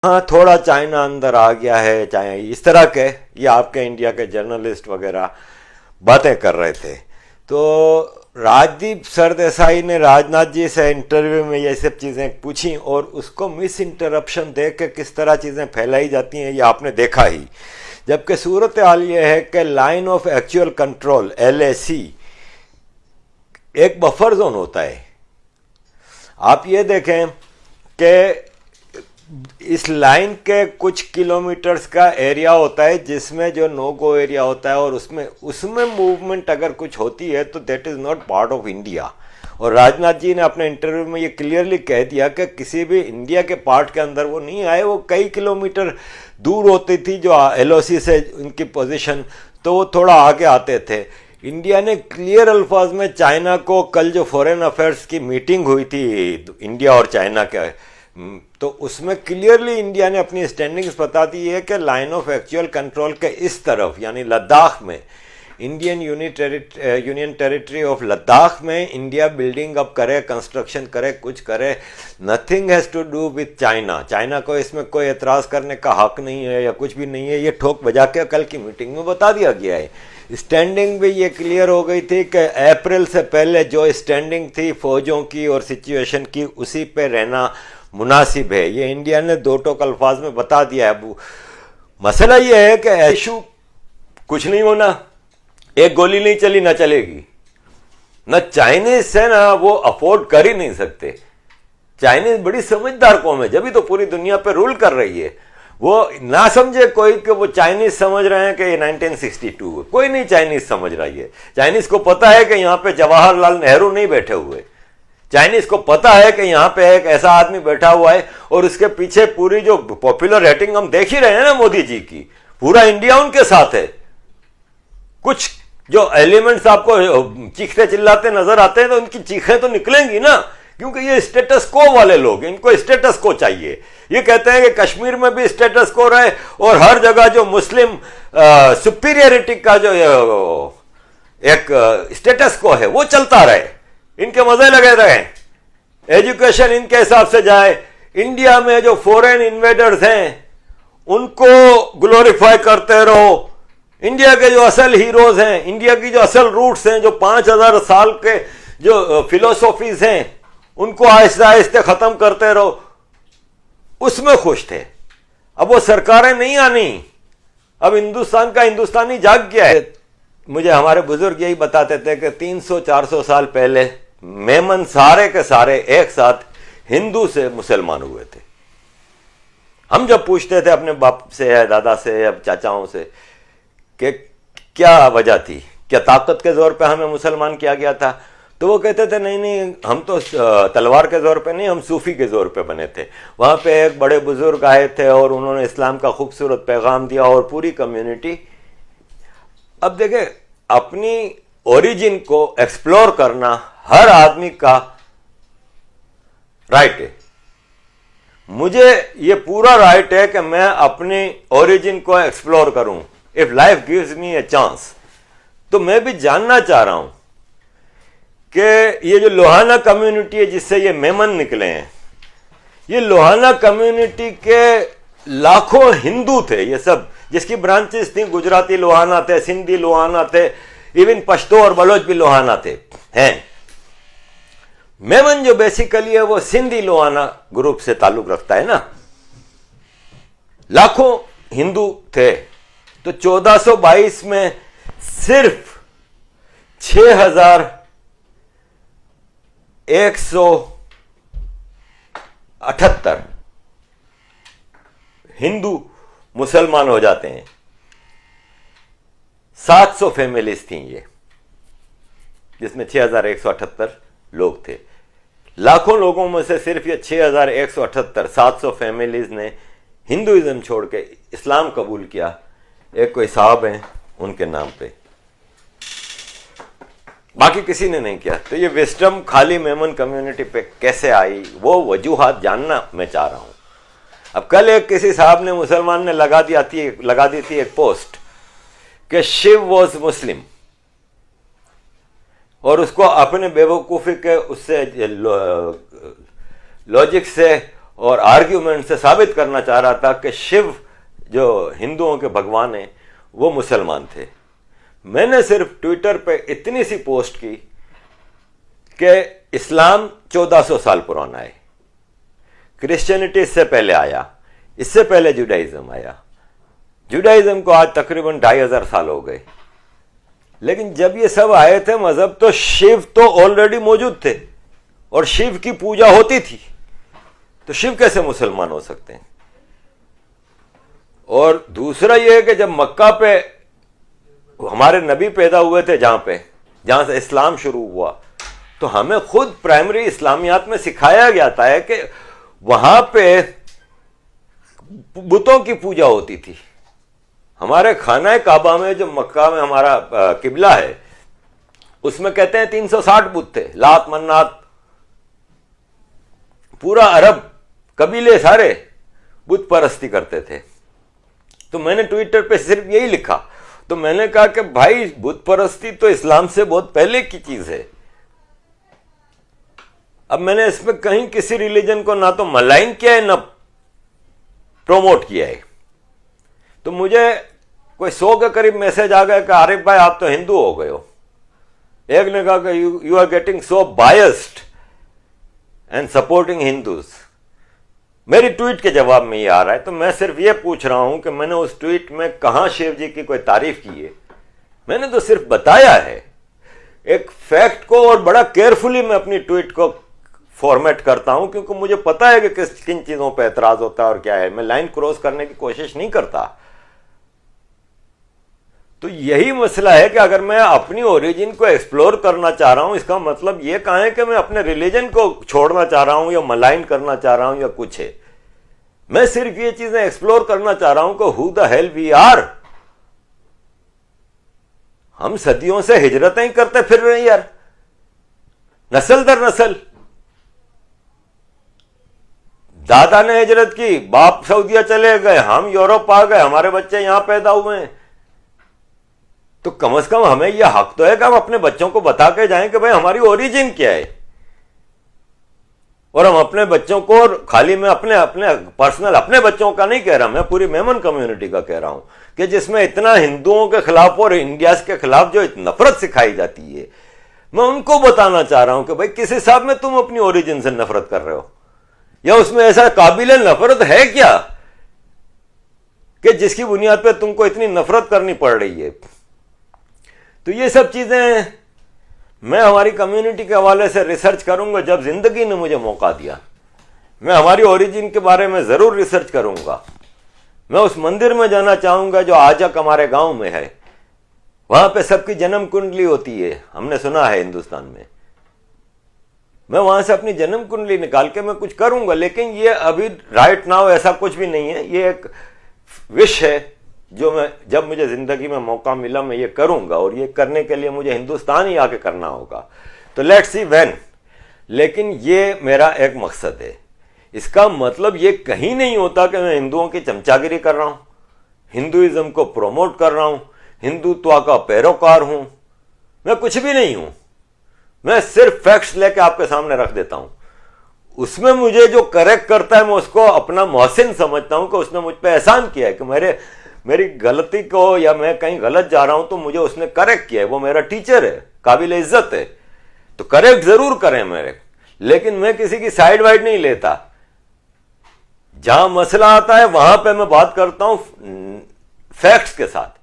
ہاں تھوڑا چائنا اندر آ گیا ہے، چاہے اس طرح کے یہ آپ کے انڈیا کے جرنلسٹ وغیرہ باتیں کر رہے تھے. تو راجدیپ سردیسائی نے راجناتھ جی سے انٹرویو میں یہ سب چیزیں پوچھیں اور اس کو مس انٹرپشن دے کے کس طرح چیزیں پھیلائی جاتی ہیں یہ آپ نے دیکھا ہی. جبکہ صورتحال یہ ہے کہ line of actual control LAC ایک بفر زون ہوتا ہے. آپ یہ دیکھیں کہ اس لائن کے کچھ کلومیٹرز کا ایریا ہوتا ہے جس میں جو نو گو ایریا ہوتا ہے، اور اس میں موومنٹ اگر کچھ ہوتی ہے تو that is not part of India. اور راجناتھ جی نے اپنے انٹرویو میں یہ کلیئرلی کہہ دیا کہ کسی بھی انڈیا کے پارٹ کے اندر وہ نہیں آئے، وہ کئی کلومیٹر دور ہوتی تھی جو LOC سے ان کی پوزیشن، تو وہ تھوڑا آگے آتے تھے. انڈیا نے کلیئر الفاظ میں چائنا کو، کل جو فورن افیئرس کی میٹنگ ہوئی تھی انڈیا اور چائنا کے، تو اس میں کلیئرلی انڈیا نے اپنی اسٹینڈنگز بتا دی ہے کہ لائن آف ایکچوئل کنٹرول کے اس طرف، یعنی لداخ میں، Indian union territory of Ladakh میں انڈیا بلڈنگ اپ کرے، کنسٹرکشن کرے، کچھ کرے، nothing has to do with China. China کو اس میں کوئی اعتراض کرنے کا حق نہیں ہے یا کچھ بھی نہیں ہے. یہ ٹھوک بجا کے کل کی میٹنگ میں بتا دیا گیا ہے. اسٹینڈنگ بھی یہ کلیئر ہو گئی تھی کہ اپریل سے پہلے جو اسٹینڈنگ تھی فوجوں کی اور سچویشن کی، اسی پہ رہنا مناسب ہے. یہ انڈیا نے دو ٹوک الفاظ میں بتا دیا ہے. مسئلہ یہ ہے کہ ایشو کچھ نہیں ہونا، ایک گولی نہیں چلی نہ چلے گی. نہ چائنیز سے نا وہ افورڈ کر ہی نہیں سکتے. چائنیز بڑی سمجھدار قوم ہے، جبھی تو پوری دنیا پہ رول کر رہی ہے. وہ نہ سمجھے کوئی کہ وہ چائنیز سمجھ رہے ہیں کہ یہ 1962 ہے. کوئی نہیں چائنیز سمجھ رہی ہے. چائنیز کو پتا ہے کہ یہاں پہ جواہر لال نہرو نہیں بیٹھے ہوئے. چائنیز کو پتا ہے کہ یہاں پہ ایک ایسا آدمی بیٹھا ہوا ہے، اور اس کے پیچھے پوری جو پاپولر ریٹنگ ہم دیکھ ہی رہے ہیں نا مودی جی کی، پورا انڈیا ان کے ساتھ ہے. کچھ جو ایلیمنٹس آپ کو چیختے چلاتے نظر آتے ہیں تو ان کی چیخیں تو نکلیں گی نا، کیونکہ یہ اسٹیٹس کو والے لوگ ہیں، ان کو اسٹیٹس کو چاہیے. یہ کہتے ہیں کہ کشمیر میں بھی اسٹیٹس کو رہے، اور ہر جگہ جو مسلم سپیریئرٹی کا جو ایک اسٹیٹس کو ہے وہ چلتا رہے، ان کے مزے لگے رہے، ایجوکیشن ان کے حساب سے جائے. انڈیا میں جو فورن انویڈرز ہیں ان کو گلوریفائی کرتے رہو. انڈیا کے جو اصل ہیروز ہیں، انڈیا کی جو اصل روٹس ہیں، جو 5000 سال کے جو فلسفیز ہیں، ان کو آہستہ آہستہ ختم کرتے رہو. اس میں خوش تھے. اب وہ سرکاریں نہیں آنی. اب ہندوستان کا ہندوستانی جاگ گیا ہے. مجھے ہمارے بزرگ یہی بتاتے تھے کہ 300-400 سال پہلے میمن سارے کے سارے ایک ساتھ ہندو سے مسلمان ہوئے تھے. ہم جب پوچھتے تھے اپنے باپ سے یا دادا سے یا چاچاؤں سے کہ کیا وجہ تھی، کیا طاقت کے زور پہ ہمیں مسلمان کیا گیا تھا، تو وہ کہتے تھے نہیں ہم تو تلوار کے زور پہ نہیں، ہم صوفی کے زور پہ بنے تھے. وہاں پہ ایک بڑے بزرگ آئے تھے اور انہوں نے اسلام کا خوبصورت پیغام دیا، اور پوری کمیونٹی. اب دیکھیں، اپنی اوریجن کو ایکسپلور کرنا ہر آدمی کا رائٹ ہے. مجھے یہ پورا رائٹ ہے کہ میں اپنی اوریجن کو ایکسپلور کروں. If life gives me a chance. تو میں بھی جاننا چاہ رہا ہوں کہ یہ جو لوہانا کمیونٹی ہے جس سے یہ میمن نکلے ہیں، یہ لوہانا کمیونٹی کے لاکھوں ہندو تھے. یہ سب جس کی برانچز تھیں، گجراتی لوہانا تھے، سندھی لوہانا تھے، ایون پشتو اور بلوچ بھی لوہانا تھے ہیں. میمن جو بیسیکلی ہے وہ سندھی لوہانا گروپ سے تعلق رکھتا ہے نا. لاکھوں ہندو تھے. تو 1422 میں صرف 6178 ہندو مسلمان ہو جاتے ہیں. 700 فیملیز تھیں یہ، جس میں 6178 لوگ تھے. لاکھوں لوگوں میں سے صرف یہ 6178 700 فیملیز نے ہندوازم چھوڑ کے اسلام قبول کیا. ایک کوئی صاحب ہیں ان کے نام پہ، باقی کسی نے نہیں کیا. تو یہ وسڈم خالی میمن کمیونٹی پہ کیسے آئی، وہ وجوہات جاننا میں چاہ رہا ہوں. اب کل ایک کسی صاحب نے مسلمان نے لگا دی تھی ایک پوسٹ کہ شیو واز مسلم، اور اس کو اپنے بیوقوفی کے اس سے لاجک سے اور آرگیومنٹ سے ثابت کرنا چاہ رہا تھا کہ شیو جو ہندوؤں کے بھگوان ہیں وہ مسلمان تھے. میں نے صرف ٹویٹر پہ اتنی سی پوسٹ کی کہ اسلام 1400 سال پرانا ہے, کرسچینٹی اس سے پہلے آیا, اس سے پہلے جوڈائزم آیا, جوڈائزم کو آج تقریباً 2500 سال ہو گئے. لیکن جب یہ سب آئے تھے مذہب تو شیو تو آلریڈی موجود تھے اور شیو کی پوجا ہوتی تھی, تو شیو کیسے مسلمان ہو سکتے ہیں؟ اور دوسرا یہ ہے کہ جب مکہ پہ ہمارے نبی پیدا ہوئے تھے, جہاں سے اسلام شروع ہوا, تو ہمیں خود پرائمری اسلامیات میں سکھایا جاتا ہے کہ وہاں پہ بتوں کی پوجا ہوتی تھی. ہمارے خانہ کعبہ میں جو مکہ میں ہمارا قبلہ ہے اس میں کہتے ہیں 360 بت تھے, لات منات, پورا عرب قبیلے سارے بت پرستی کرتے تھے. تو میں نے ٹویٹر پہ صرف یہی لکھا, تو میں نے کہا کہ بھائی بت پرستی تو اسلام سے بہت پہلے کی چیز ہے. اب میں نے اس میں کہیں کسی ریلیجن کو نہ تو ملائن کیا ہے نہ پروموٹ کیا ہے. تو مجھے کوئی 100 کے قریب میسج آ گیا کہ عارف بھائی آپ تو ہندو ہو گئے ہو. ایک نے کہا کہ you are getting so biased and supporting Hindus. میری ٹویٹ کے جواب میں یہ آ رہا ہے. تو میں صرف یہ پوچھ رہا ہوں کہ میں نے اس ٹویٹ میں کہاں شیو جی کی کوئی تعریف کی ہے؟ میں نے تو صرف بتایا ہے ایک فیکٹ کو, اور بڑا کیئرفلی میں اپنی ٹویٹ کو فارمیٹ کرتا ہوں کیونکہ مجھے پتا ہے کہ کن چیزوں پہ اعتراض ہوتا ہے اور کیا ہے. میں لائن کراس کرنے کی کوشش نہیں کرتا. تو یہی مسئلہ ہے کہ اگر میں اپنی اوریجن کو ایکسپلور کرنا چاہ رہا ہوں, اس کا مطلب یہ کہاں ہے کہ میں اپنے ریلیجن کو چھوڑنا چاہ رہا ہوں یا ملائن کرنا چاہ رہا ہوں یا کچھ ہے. میں صرف یہ چیزیں ایکسپلور کرنا چاہ رہا ہوں کہ who the hell we are. ہم صدیوں سے ہجرتیں کرتے پھر رہے ہیں یار, نسل در نسل. دادا نے ہجرت کی, باپ سعودیہ چلے گئے, ہم یورپ آ گئے, ہمارے بچے یہاں پیدا ہوئے ہیں. تو کم از کم ہمیں یہ حق تو ہے کہ ہم اپنے بچوں کو بتا کے جائیں کہ بھائی ہماری اوریجن کیا ہے. اور ہم اپنے بچوں کو, خالی میں اپنے پرسنل اپنے بچوں کا نہیں کہہ رہا, میں پوری میمن کمیونٹی کا کہہ رہا ہوں کہ جس میں اتنا ہندوؤں کے خلاف اور انڈیاز کے خلاف جو نفرت سکھائی جاتی ہے, میں ان کو بتانا چاہ رہا ہوں کہ بھائی کس حساب میں تم اپنی اوریجن سے نفرت کر رہے ہو, یا اس میں ایسا قابل نفرت ہے کیا کہ جس کی بنیاد پہ تم کو اتنی نفرت کرنی پڑ رہی ہے. تو یہ سب چیزیں میں ہماری کمیونٹی کے حوالے سے ریسرچ کروں گا جب زندگی نے مجھے موقع دیا. میں ہماری اوریجن کے بارے میں ضرور ریسرچ کروں گا. میں اس مندر میں جانا چاہوں گا جو آجک ہمارے گاؤں میں ہے. وہاں پہ سب کی جنم کنڈلی ہوتی ہے, ہم نے سنا ہے ہندوستان میں. میں وہاں سے اپنی جنم کنڈلی نکال کے میں کچھ کروں گا, لیکن یہ ابھی رائٹ ناؤ ایسا کچھ بھی نہیں ہے. یہ ایک وش ہے جو میں جب مجھے زندگی میں موقع ملا میں یہ کروں گا, اور یہ کرنے کے لیے مجھے ہندوستان ہی آ کے کرنا ہوگا. تو لیٹس سی وین. لیکن یہ میرا ایک مقصد ہے. اس کا مطلب یہ کہیں نہیں ہوتا کہ میں ہندوؤں کی چمچاگیری کر رہا ہوں, ہندوازم کو پروموٹ کر رہا ہوں, ہندوتوا کا پیروکار ہوں. میں کچھ بھی نہیں ہوں. میں صرف فیکٹس لے کے آپ کے سامنے رکھ دیتا ہوں. اس میں مجھے جو کریکٹ کرتا ہے میں اس کو اپنا محسن سمجھتا ہوں کہ اس نے مجھ پہ احسان کیا ہے کہ میری غلطی کو, یا میں کہیں غلط جا رہا ہوں تو مجھے اس نے کریکٹ کیا ہے. وہ میرا ٹیچر ہے, قابل عزت ہے, تو کریکٹ ضرور کریں میرے. لیکن میں کسی کی سائیڈ وائڈ نہیں لیتا. جہاں مسئلہ آتا ہے وہاں پہ میں بات کرتا ہوں فیکٹس کے ساتھ.